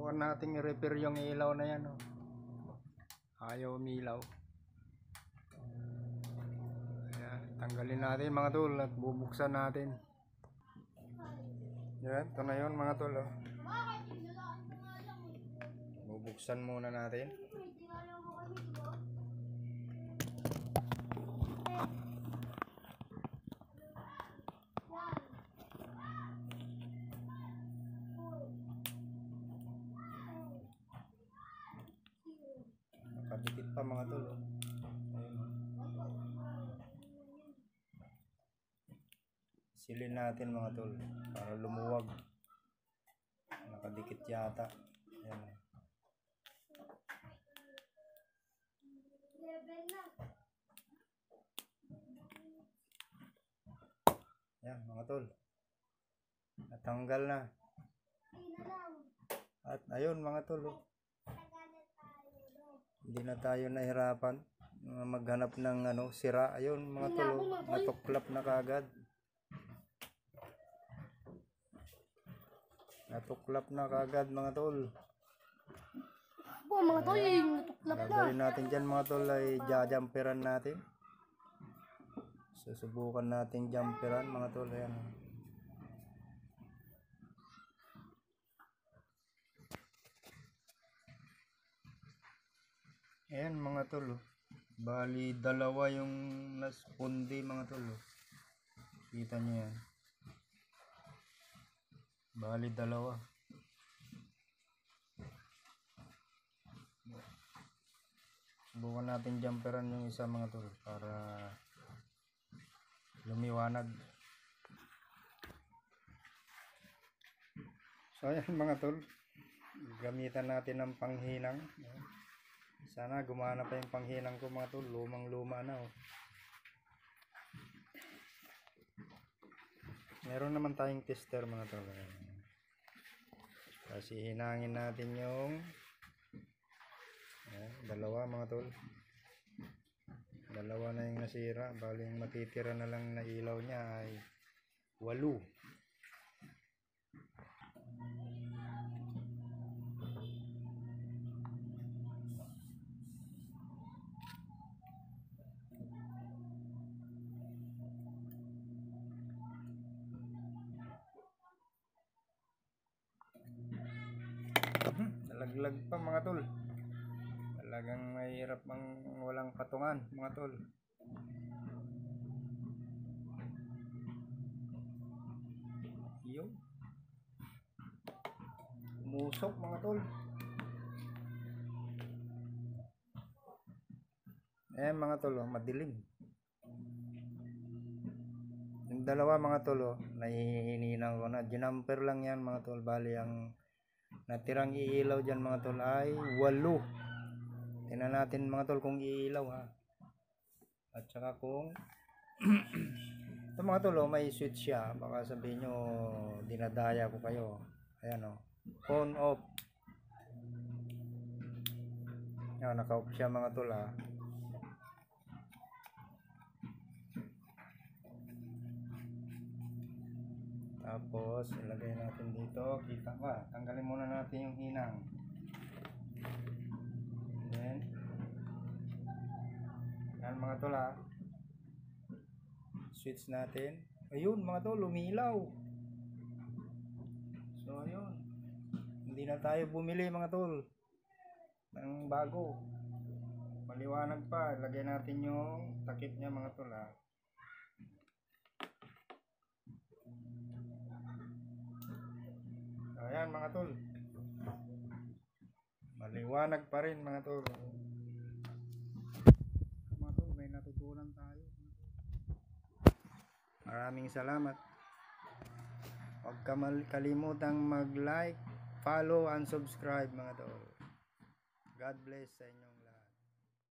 Subukan nating i-repair yung ilaw na yan. Oh. Ayaw umilaw. Ayan, tanggalin natin mga tol at bubuksan natin. Yan, ito na yun mga tol. Oh. Bubuksan muna natin. Nakadikit pa mga tol. Oh. Silin natin mga tol para lumuwag. Nakadikit yata. Ayan. Ayan mga tol. Natanggal na. At ayun mga tol. Oh. Hindi na tayo nahirapan maghanap ng sira. Ayun mga tol. Oh. Natuklap na kagad. Natuklap na kagad mga tol. Mga tol, natuklap na. Gagawin natin dyan mga tol ay jajamperan natin. Susubukan natin jumperan mga tol. Ayan. Ayan mga tol. Bali dalawa yung naspundi mga tol. Kita nyo yan. Bali dalawa. Subukan natin jumperan yung isa mga tol para lumiwanag. So ayan mga tol, gamitan natin ng panghinang. Sana gumana pa yung panghinang ko mga tol. Lumang luma na oh. Meron naman tayong tester mga tol. Kasi hinangin natin yung dalawa mga tol. Dalawa na yung nasira. Bali yung matitira na lang na ilaw niya ay 8. Nalaglag pa mga tol. Talagang mahirap ang walang patungan mga tol. Yun. Musok mga tol. Mga tol oh, madilim. Yung dalawa mga tol oh, nahihininang ko na. Ginamper lang yan mga tol. Bali ang natirang iilaw dyan mga tol ay 8. Tingnan natin mga tol kung iilaw ha. At saka kung ito mga tol oh, may switch siya. Baka sabihin nyo dinadaya ko kayo. Ayan oh, on off. Ayan, naka-off siya mga tol ha. Tapos ilagay natin dito. Kita ba? Tanggalin muna natin yung hinang. Then yan mga tol ha. Switch natin. Ayun mga tol, lumilaw. So ayun. Hindi na tayo bumili mga tol ng bago. Maliwanag pa. Ilagay natin yung takip niya mga tol ha. Ayan mga tol. Maliwanag pa rin mga tol. Mga tol, may natutunan tayo. Maraming salamat. Huwag kalimutang mag-like, follow, and subscribe mga tol. God bless sa inyo.